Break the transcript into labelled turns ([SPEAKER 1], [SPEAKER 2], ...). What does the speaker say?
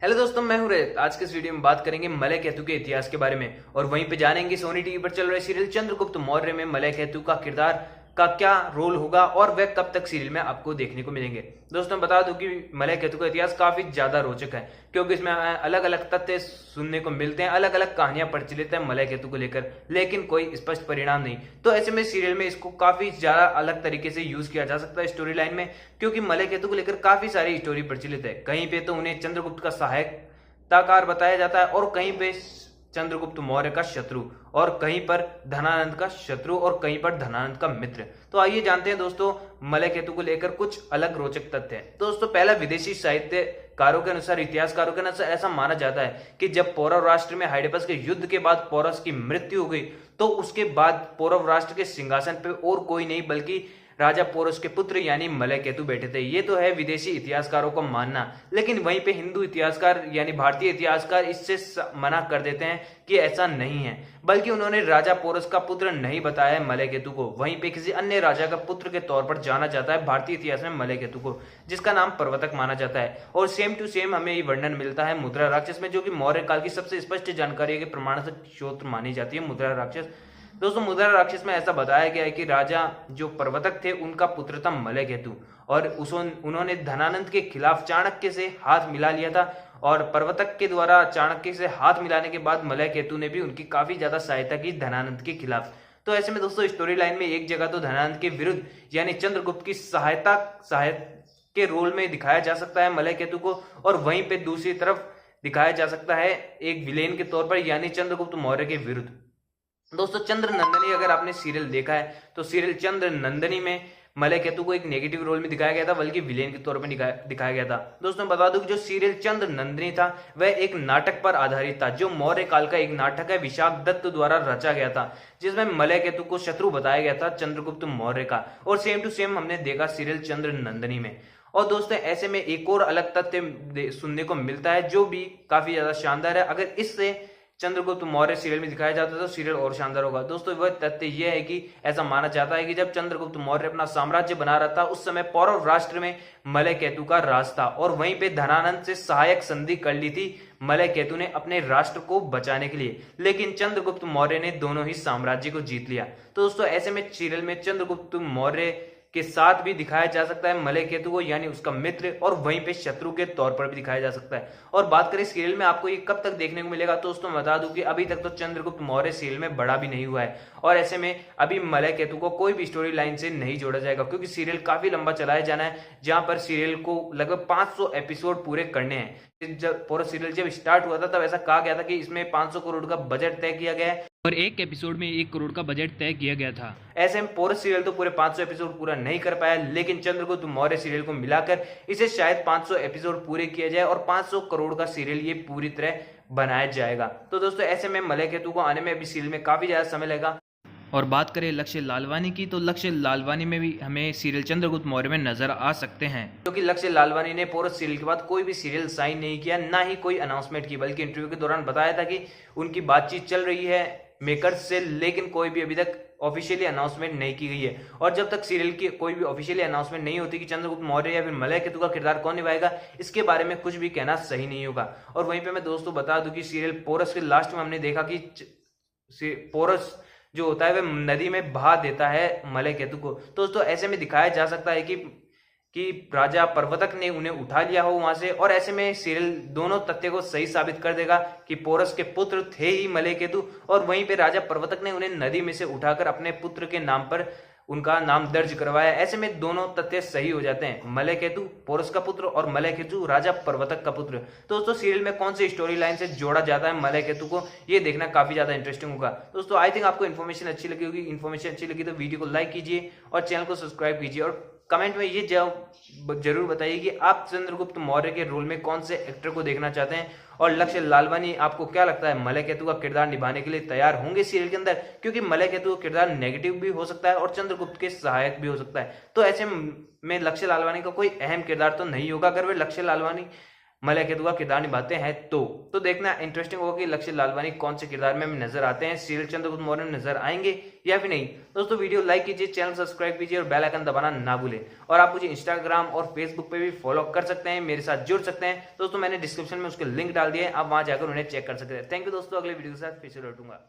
[SPEAKER 1] Hello दोस्तों, मैं हूं रेत। आज के इस वीडियो में बात करेंगे मलय केतु के इतिहास के बारे में और वहीं पे जानेंगे सोनी टीवी पर चल रहे सीरियल चंद्रगुप्त मौर्य में मलय केतु का किरदार का क्या रोल होगा और वह कब तक सीरियल में आपको देखने को मिलेंगे। दोस्तों बता दूं कि मलय केतु का इतिहास काफी ज्यादा रोचक है क्योंकि इसमें अलग अलग तथ्य सुनने को मिलते हैं, अलग अलग कहानियां प्रचलित है मलय केतु को लेकर, लेकिन कोई स्पष्ट परिणाम नहीं। तो ऐसे में सीरियल में इसको काफी ज्यादा अलग तरीके से यूज किया जा सकता है स्टोरी लाइन में, क्योंकि मलय केतु को लेकर काफी सारी स्टोरी प्रचलित है। कहीं पे तो उन्हें चंद्रगुप्त का सहायक ताकार बताया जाता है और कहीं पे चंद्रगुप्त मौर्य का शत्रु, और कहीं पर धनानंद का शत्रु, और कहीं पर धनानंद का मित्र। तो आइए जानते हैं दोस्तों मलय केतु को लेकर कुछ अलग रोचक तथ्य हैं। दोस्तों पहला, विदेशी साहित्यकारों के अनुसार, इतिहासकारों के अनुसार ऐसा माना जाता है कि जब पौरव राष्ट्र में हाइडेपस के युद्ध के बाद पौरस की मृत्यु हो गई तो उसके बाद पौरव राष्ट्र के सिंहासन पर और कोई नहीं बल्कि राजा पोरस के पुत्र यानी मलय केतु बैठे थे। ये तो है विदेशी इतिहासकारों का मानना, लेकिन वहीं पे हिंदू इतिहासकार यानी भारतीय इतिहासकार इससे मना कर देते हैं कि ऐसा नहीं है, बल्कि उन्होंने राजा पोरस का पुत्र नहीं बताया है मलय केतु को। वहीं पे किसी अन्य राजा का पुत्र के तौर पर जाना जाता है भारतीय इतिहास में मलय केतु को, जिसका नाम प्रवर्तक माना जाता है। और सेम टू सेम हमें ये वर्णन मिलता है मुद्रा राक्षस में, जो कि मौर्य काल की सबसे स्पष्ट जानकारी के प्रमाण से स्रोत मानी जाती है मुद्रा राक्षस। दोस्तों मुद्रा राक्षस में ऐसा बताया गया है कि राजा जो प्रवर्तक थे उनका पुत्र था मलय केतु, और उन्होंने धनानंद के खिलाफ चाणक्य से हाथ मिला लिया था, और प्रवर्तक के द्वारा चाणक्य से हाथ मिलाने के बाद मलय केतु ने भी उनकी काफी ज्यादा सहायता की धनानंद के खिलाफ। तो ऐसे में दोस्तों स्टोरी लाइन में एक जगह तो धनानंद के विरुद्ध यानी चंद्रगुप्त की सहायता के रोल में दिखाया जा सकता है मलय केतु को, और वहीं पे दूसरी तरफ दिखाया जा सकता है एक विलेन के तौर पर यानी चंद्रगुप्त मौर्य के विरुद्ध। दोस्तों चंद्र नंदनी अगर आपने सीरियल देखा है तो सीरियल चंद्र नंदनी में मलय केतु को एक नेगेटिव रोल में दिखाया गया था, बल्कि विलेन के तौर पर दिखाया गया था। दोस्तों बता दूं कि जो सीरियल चंद्र नंदनी था वह एक नाटक पर आधारित था, जो मौर्य काल का एक नाटक है, विशाख दत्त द्वारा रचा गया था, जिसमें मलय केतु को शत्रु बताया गया था चंद्रगुप्त मौर्य का, और सेम टू सेम हमने देखा सीरियल चंद्र नंदनी में। और दोस्तों ऐसे में एक और अलग तथ्य सुनने को मिलता है जो भी काफी ज्यादा शानदार है। अगर इससे चंद्रगुप्त मौर्य सीरियल में दिखाया जाता है तो सीरियल और शानदार होगा। दोस्तों वह तथ्य यह है कि ऐसा माना जाता है कि जब चंद्रगुप्त मौर्य अपना साम्राज्य बना रहा था उस समय पौरव राष्ट्र में मलय केतु का राज था, और वहीं पे धनानंद से सहायक संधि कर ली थी मलय केतु ने अपने राष्ट्र को बचाने के लिए, लेकिन चंद्रगुप्त मौर्य ने दोनों ही साम्राज्य को जीत लिया। तो दोस्तों ऐसे में सीरियल में चंद्रगुप्त मौर्य के साथ भी दिखाया जा सकता है मलय केतु को यानी उसका मित्र, और वहीं पे शत्रु के तौर पर भी दिखाया जा सकता है। और बात करें सीरियल में आपको ये कब तक देखने को मिलेगा, तो दोस्तों बता दूं कि अभी तक तो चंद्रगुप्त मौर्य सीरियल में बड़ा भी नहीं हुआ है, और ऐसे में अभी मलय केतु को कोई भी स्टोरी लाइन से नहीं जोड़ा जाएगा, क्योंकि सीरियल काफी लंबा चलाया जाना है, जहां पर सीरियल को लगभग 500 एपिसोड पूरे करने हैं। जब पूरा सीरियल जब स्टार्ट हुआ था तब ऐसा कहा गया था कि इसमें 500 करोड़ का बजट तय किया गया है और एक एपिसोड में 1 करोड़ का बजट तय किया गया था। ऐसे में पूरा सीरियल तो पूरे 500 एपिसोड पूरा नहीं कर पाया, लेकिन चंद्रगुप्त मौर्य सीरियल को मिलाकर इसे शायद 500 एपिसोड पूरे किया जाए और 500 करोड़ का सीरियल ये पूरी तरह बनाया जाएगा। तो दोस्तों ऐसे में मलय केतु को आने में अभी सीरियल में काफी ज्यादा समय लगेगा। और बात करें लक्ष्य लालवानी की, तो लक्ष्य लालवानी में भी हमें सीरियल चंद्रगुप्त मौर्य में नजर आ सकते हैं, क्योंकि लक्ष्य लालवानी ने पोरस सीरियल के बाद कोई भी सीरियल साइन नहीं किया, ना ही कोई अनाउंसमेंट की, बल्कि इंटरव्यू के दौरान बताया था कि उनकी बातचीत चल रही है मेकर्स से, लेकिन कोई भी अभी तक ऑफिशियली अनाउंसमेंट नहीं की गई है। और जब तक सीरियल की कोई भी ऑफिशियली अनाउंसमेंट नहीं होती कि चंद्रगुप्त मौर्य या फिर मलय केतु का किरदार कौन निभाएगा, इसके बारे में कुछ भी कहना सही नहीं होगा। और वहीं पे मैं दोस्तों बता दूं कि सीरियल पोरस के लास्ट में हमने देखा कि पोरस जो होता है वह नदी में बहा देता है मलय केतु को। तो दोस्तों ऐसे में दिखाया जा सकता है कि राजा प्रवर्तक ने उन्हें उठा लिया हो वहां से, और ऐसे में सीरियल दोनों तथ्य को सही साबित कर देगा कि पोरस के पुत्र थे ही मलय केतु, और वहीं पे राजा प्रवर्तक ने उन्हें नदी में से उठाकर अपने पुत्र के नाम पर उनका नाम दर्ज करवाया। ऐसे में दोनों तथ्य सही हो जाते हैं, मलय केतु पोरस का पुत्र और मलय केतु राजा प्रवर्तक का पुत्र। तो दोस्तों सीरियल में कौन सी स्टोरी लाइन से जोड़ा जाता है मलय केतु को, ये देखना काफी ज्यादा इंटरेस्टिंग होगा। दोस्तों आई थिंक आपको इन्फॉर्मेशन अच्छी लगी होगी। इन्फॉर्मेशन अच्छी लगी तो वीडियो को लाइक कीजिए और चैनल को सब्सक्राइब कीजिए, और कमेंट में ये जरूर बताइए कि आप चंद्रगुप्त मौर्य के रोल में कौन से एक्टर को देखना चाहते हैं, और लक्ष्य लालवानी आपको क्या लगता है मलय केतु का किरदार निभाने के लिए तैयार होंगे सीरियल के अंदर, क्योंकि मलय केतु का किरदार नेगेटिव भी हो सकता है और चंद्रगुप्त के सहायक भी हो सकता है। तो ऐसे में लक्ष्य लालवानी का कोई अहम किरदार तो नहीं होगा। अगर वे लक्ष्य लालवानी मलय केतु का किरदार निभाते हैं तो देखना इंटरेस्टिंग होगा कि लक्षित लालवानी कौन से किरदार में नजर आते हैं, सीरियल चंद्रगुप्त मौर्य में नजर आएंगे या फिर नहीं। दोस्तों वीडियो लाइक कीजिए, चैनल सब्सक्राइब कीजिए और बेल आइकन दबाना ना भूलें। और आप मुझे इंस्टाग्राम और फेसबुक पे भी फॉलो कर सकते हैं, मेरे साथ जुड़ सकते हैं। दोस्तों मैंने डिस्क्रिप्शन में उसके लिंक डाल दिए, आप वहां जाकर उन्हें चेक कर सकते हैं। थैंक यू दोस्तों, अगले वीडियो के साथ फिर से लौटूंगा।